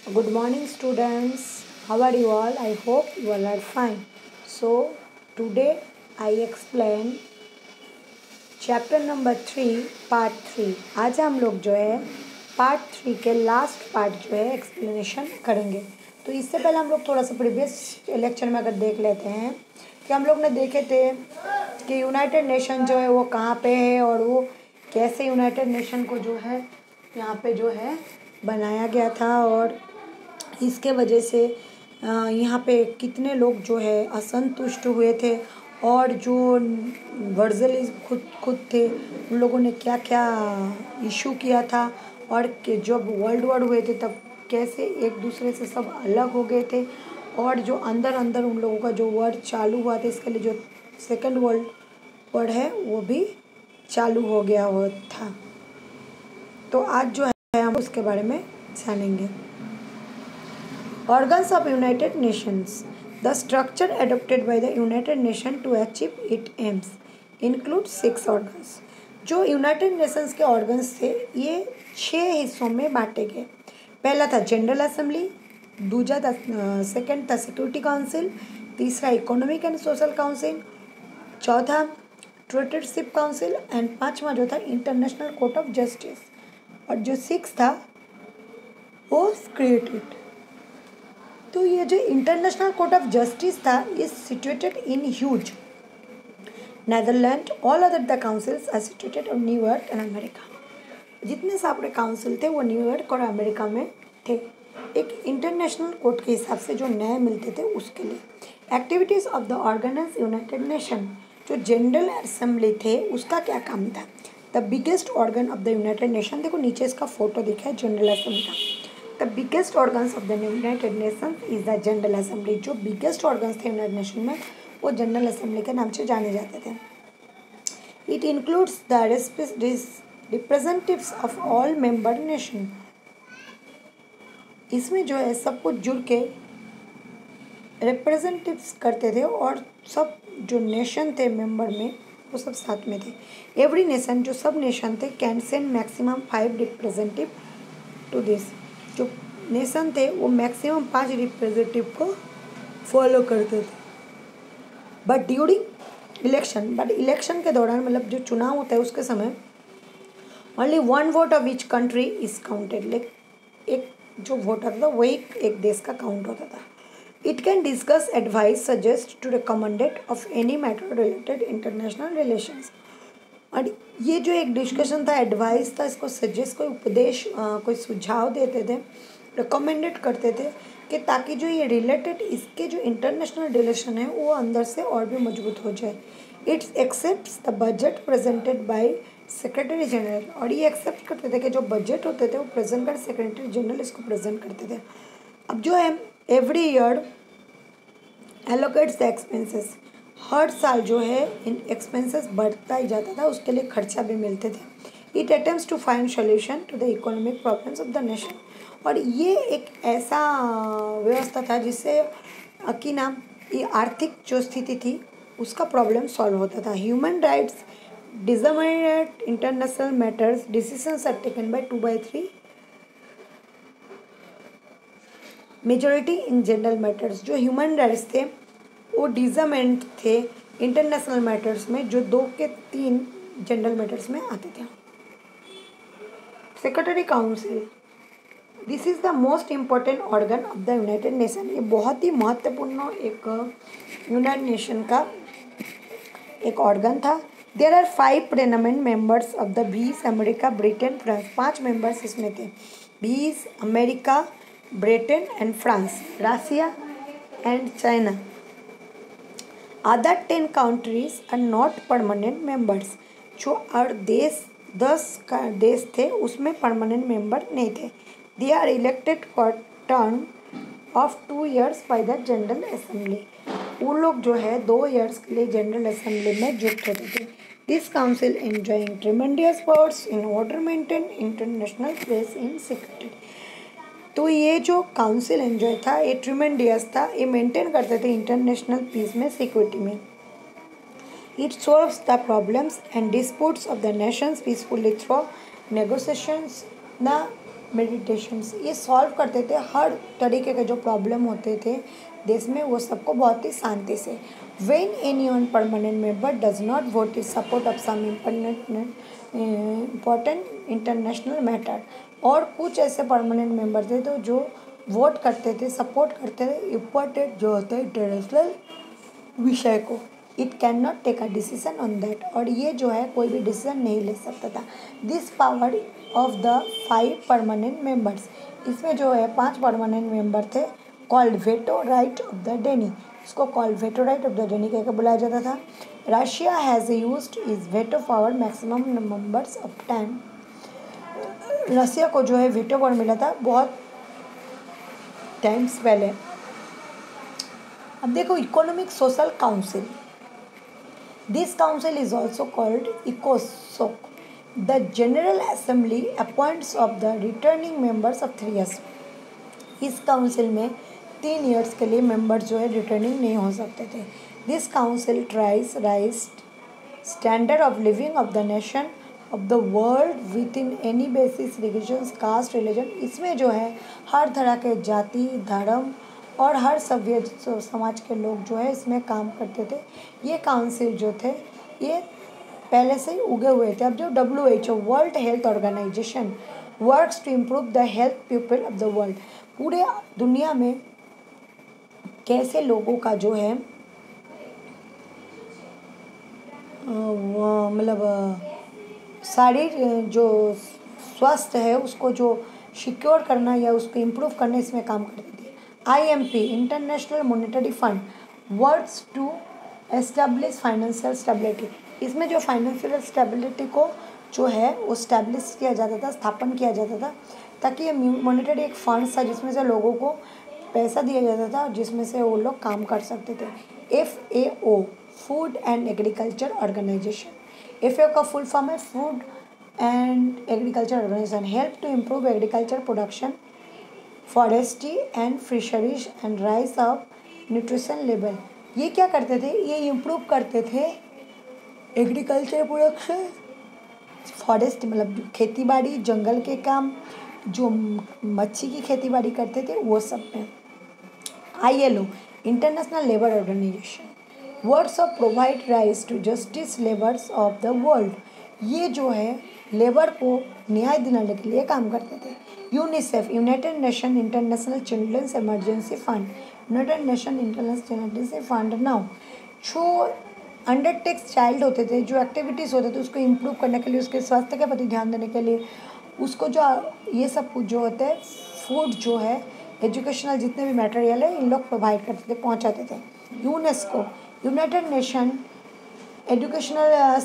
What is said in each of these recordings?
Good morning, students. How are you all? I hope you all are fine. So, today I explain chapter number 3 part 3। आज हम लोग जो है part 3 के last part जो है एक्सप्लेनेशन करेंगे। तो इससे पहले हम लोग थोड़ा सा प्रीवियस लेक्चर में अगर देख लेते हैं कि हम लोग ने देखे थे कि यूनाइटेड नेशन जो है वो कहाँ पे है और वो कैसे यूनाइटेड नेशन को जो है यहाँ पे जो है बनाया गया था और इसके वजह से यहाँ पे कितने लोग जो है असंतुष्ट हुए थे और जो वर्जली खुद थे उन लोगों ने क्या क्या इशू किया था और कि जब वर्ल्ड वॉर हुए थे तब कैसे एक दूसरे से सब अलग हो गए थे और जो अंदर अंदर उन लोगों का जो वॉर चालू हुआ था इसके लिए जो सेकंड वर्ल्ड वॉर है वो भी चालू हो गया हुआ था। तो आज जो है हम उसके बारे में जानेंगे। Organs of United Nations. The structure adopted by the United Nations to achieve its aims includes 6 organs. जो यूनाइटेड नेशंस के ऑर्गन्स थे ये 6 हिस्सों में बांटे गए। पहला था जनरल असेंबली, दूसरा था सेकंड था सिक्योरिटी काउंसिल, तीसरा इकोनॉमिक एंड सोशल काउंसिल, चौथा ट्रेडरशिप काउंसिल एंड पांचवा जो था इंटरनेशनल कोर्ट ऑफ जस्टिस और जो 6 था वो क्रिएटेड। तो ये जो इंटरनेशनल कोर्ट ऑफ जस्टिस था is situated in Hague Netherland. All other the councils are situated in New York and America. जितने सारे काउंसिल थे वो न्यूयॉर्क और अमेरिका में थे। एक इंटरनेशनल कोर्ट के हिसाब से जो न्याय मिलते थे उसके लिए। Activities of the organize United Nation. जो जनरल असेंबली थे उसका क्या काम था? The biggest organ of the United Nation, देखो नीचे इसका फोटो दिखा है जनरल असेंबली का। The biggest organs of the United Nations is the general Assembly. जो बिगेस्ट ऑर्गन्स थे यूनाइटेड नेशन में वो जनरल असेंबली के नाम से जाने जाते थे। It includes the representatives of all member nation. इसमें जो है सब कुछ जुड़ के रिप्रेजेंटेटिव्स करते थे और सब जो नेशन थे मेंबर में वो सब साथ में थे। एवरी नेशन, जो सब नेशन थे, can send maximum 5 representative to this. जो नेशन थे वो मैक्सिमम 5 रिप्रेजेंटेटिव को फॉलो करते थे। बट ड्यूरिंग इलेक्शन के दौरान मतलब जो चुनाव होता है उसके समय only 1 vote of which country is counted. Like एक जो वोट होता था वही एक देश का काउंट होता था। It can discuss advice suggest to recommended of any matter related international relations. और ये जो एक डिस्कशन था, एडवाइस था, इसको सजेस्ट कोई उपदेश कोई सुझाव देते थे, रिकमेंडेड करते थे कि ताकि जो ये रिलेटेड इसके जो इंटरनेशनल रिलेशन है वो अंदर से और भी मजबूत हो जाए। It's accepts the budget presented by secretary General. और ये एक्सेप्ट करते थे कि जो बजट होते थे वो प्रेजेंट कर सेक्रेटरी जनरल इसको प्रेजेंट करते थे। अब जो है every year allocates the expenses. हर साल जो है इन एक्सपेंसेस बढ़ता ही जाता था, उसके लिए खर्चा भी मिलते थे। It attempts to find solution to the economic problems of the nation. और ये एक ऐसा व्यवस्था था जिससे कि ना ये आर्थिक जो स्थिति थी उसका प्रॉब्लम सॉल्व होता था। Human rights disarmament international matters decisions are taken by 2/3 majority in general matters. जो ह्यूमन राइट्स थे वो डिजर्मेंट थे इंटरनेशनल मैटर्स में जो 2 के 3 जनरल मैटर्स में आते थे। Secretary council, this is the most important organ of the United nation. ये बहुत ही महत्वपूर्ण एक यूनाइटेड नेशन का एक ऑर्गन था। There are 5 permanent members of the 20 America, Britain, France. 5 members इसमें थे। 20 America, Britain and France, Russia and China. Other 10 countries are not permanent members. जो और 10 का देश थे उसमें परमानेंट मेंबर नहीं थे। They are elected for term of 2 years by the general Assembly. वो लोग जो है 2 years के लिए जनरल असेंबली में जुट होते थे। This council enjoying tremendous powers in order maintain international peace in security. तो ये जो काउंसिल एंजॉय था ये ट्रिमेंडियस था, ये मेंटेन करते थे इंटरनेशनल पीस में, सिक्योरिटी में। It solves the problems and disputes of the Nations peacefully through negotiations. ना मेडिटेशंस, ये सॉल्व करते थे हर तरीके के जो प्रॉब्लम होते थे देश में, वो सबको बहुत ही शांति से। When any one permanent member does not vote in support of some important international matter, और कुछ ऐसे परमानेंट मेंबर थे तो जो वोट करते थे, सपोर्ट करते थे इम्पोर्टेंट जो होता है इंटरनेशनल विषय को, it can not take a decision on that, और ये जो है कोई भी डिसीजन नहीं ले सकता था। This power of the 5 permanent members, इसमें जो है 5 परमानेंट मेंबर थे, called veto right of the deny, इसको called veto right of the deny कहकर बुलाया जाता था। Russia has used is veto power maximum numbers of time, Russia को जो है वेटो पावर मिला था बहुत टाइम्स पहले। अब देखो economic social council, this council is also called इकोसोक, the general assembly appoints of the returning members of 3 years, इस काउंसिल में 3 years के लिए मेंबर्स जो है रिटर्निंग नहीं हो सकते थे। This council tries rise standard of living of the nation of the world with in any basis religions caste religion, इसमें जो है हर तरह के जाति धर्म और हर सभ्य समाज के लोग जो है इसमें काम करते थे। ये काउंसिल जो थे ये पहले से ही उगे हुए थे। अब जो WHO World Health Organisation works to improve the health people of the world, पूरे दुनिया में कैसे लोगों का जो है मतलब शारीर जो स्वास्थ्य है उसको जो सिक्योर करना या उसको इम्प्रूव करना, इसमें काम करते थे। IMF International Monetary Fund works to establish financial stability, इसमें जो फाइनेंशियल स्टेबिलिटी को जो है वो स्टैब्लिश किया जाता था, स्थापन किया जाता था, ताकि ये मॉनेटरी एक फंड था जिसमें से लोगों को पैसा दिया जाता था जिसमें से वो लोग काम कर सकते थे। FAO Food and Agriculture Organisation, FAO का फुल फॉर्म है Food and Agriculture Organisation, help to improve agriculture production forestry and fisheries and rise of nutrition level. ये क्या करते थे, ये इम्प्रूव करते थे एग्रीकल्चर प्रोडक्शन, फॉरेस्ट मतलब खेती बाड़ी, जंगल के काम, जो मच्छी की खेती बाड़ी करते थे वो सब में। ILO International Labour Organisation works of provide rights to justice labours of the world, ये जो है लेबर को न्याय दिलाने के लिए काम करते थे। UNICEF United Nation International Children's Emergency Fund, United Nation International Emergency Fund now, जो अंडरटेक्स चाइल्ड होते थे, जो एक्टिविटीज़ होते थे उसको इम्प्रूव करने के लिए, उसके स्वास्थ्य के प्रति ध्यान देने के लिए, उसको जो ये सब कुछ जो होते हैं फूड जो है एजुकेशनल जितने भी मटेरियल है इन लोग प्रोवाइड करते थे, पहुंचाते थे। UNESCO United Nation Educational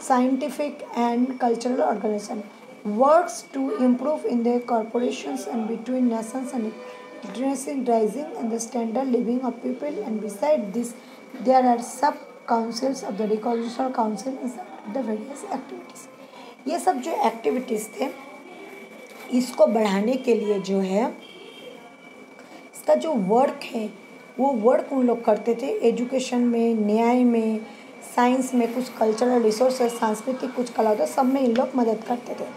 Scientific and Cultural Organisation works to improve in their corporations and between nations and addressing rising and the standard living of people, and beside this there are sub councils of the recognition council and the various activities। ये सब जो activities थे इसको बढ़ाने के लिए जो है इसका जो वर्क है वो वर्क उन लोग करते थे एजुकेशन में, न्याय में, साइंस में, कुछ कल्चरल रिसोर्सेज सांस्कृतिक कुछ कला होता सब में इन लोग मदद करते थे।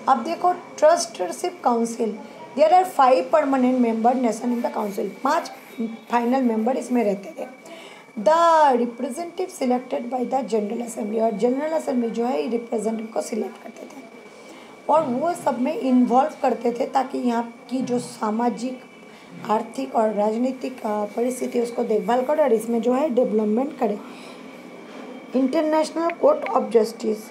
अब देखो Trusteeship Council, there are 5 permanent member nation in the council, 5 final member इसमें रहते थे। The representative selected by the general Assembly, और जनरल असेंबली जो है रिप्रेजेंटेटिव को सिलेक्ट करते थे और वो सब में इन्वॉल्व करते थे ताकि यहाँ की जो सामाजिक आर्थिक और राजनीतिक परिस्थिति उसको देखभाल करे और इसमें जो है डेवलपमेंट करे। International court of justice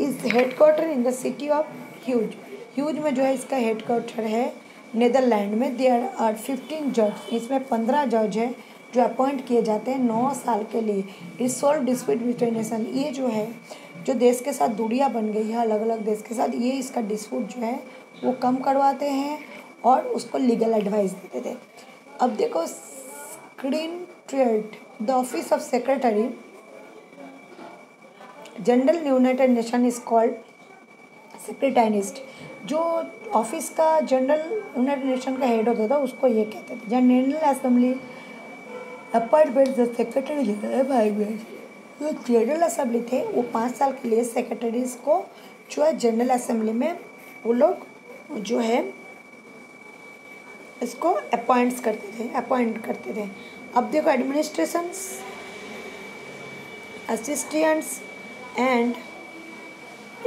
is headquarter in the city of huge, huge में जो है इसका हेडक्वार्टर है नीदरलैंड में। देयर आर 15 जज, इसमें 15 जज है जो अपॉइंट किए जाते हैं 9 साल के लिए। रिसोल्व डिस्प्यूट बिटवीन नेशन, ये जो है जो देश के साथ दूरियां बन गई है अलग अलग देश के साथ, ये इसका डिस्प्यूट जो है वो कम करवाते हैं और उसको लीगल एडवाइस देते थे। अब देखो screen trade, the office of secretary general united nation is called secretariat, जो ऑफिस का जनरल यूनाइटेड नेशन का हेड होता था उसको ये कहते थे। General assembly appointment the secretary general, जो जनरल असेंबली थे वो 5 साल के लिए सेक्रेटरीज को जो है जनरल असेंबली में वो लोग जो है इसको अपॉइंट करते थे। अब देखो administrations, assistants and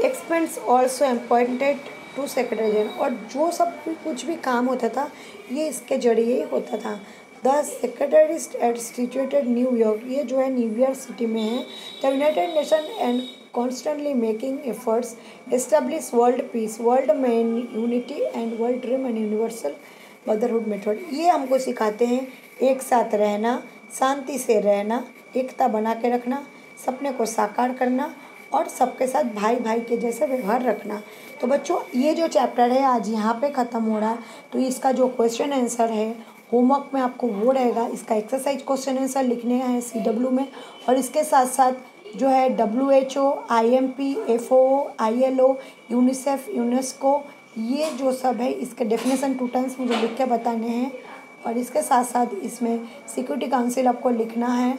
expense also appointed to Secretary General, और जो सब कुछ भी काम होता था ये इसके जरिए ही होता था। The secretaries at situated New York, ये जो है न्यूयॉर्क सिटी में है। The United nation and constantly making efforts establish world peace, world man unity and world dream and universal motherhood method. ये हमको सिखाते हैं एक साथ रहना, शांति से रहना, एकता बना के रखना, सपने को साकार करना और सबके साथ भाई भाई के जैसे व्यवहार रखना। तो बच्चों ये जो चैप्टर है आज यहाँ पे ख़त्म हो रहा है। तो इसका जो क्वेश्चन आंसर है होमवर्क में आपको वो रहेगा, इसका एक्सरसाइज क्वेश्चन आंसर लिखने हैं CW में, और इसके साथ साथ जो है WHO, IMP, FOO, ILO, UNICEF, UNESCO, ये जो सब है इसके डेफिनेशन 2 टाइम्स मुझे लिख के बताने हैं। और इसके साथ साथ इसमें सिक्योरिटी काउंसिल आपको लिखना है,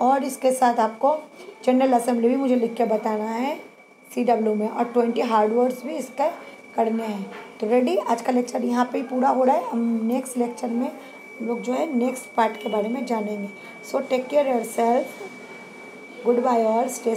और इसके साथ आपको जनरल असेंबली भी मुझे लिख के बताना है CW में, और 20 हार्ड वर्ड्स भी इसका करने हैं। तो रेडी, आज का लेक्चर यहाँ पे ही पूरा हो रहा है। हम नेक्स्ट लेक्चर में हम लोग जो है नेक्स्ट पार्ट के बारे में जानेंगे। So take care yourself, good bye और स्टे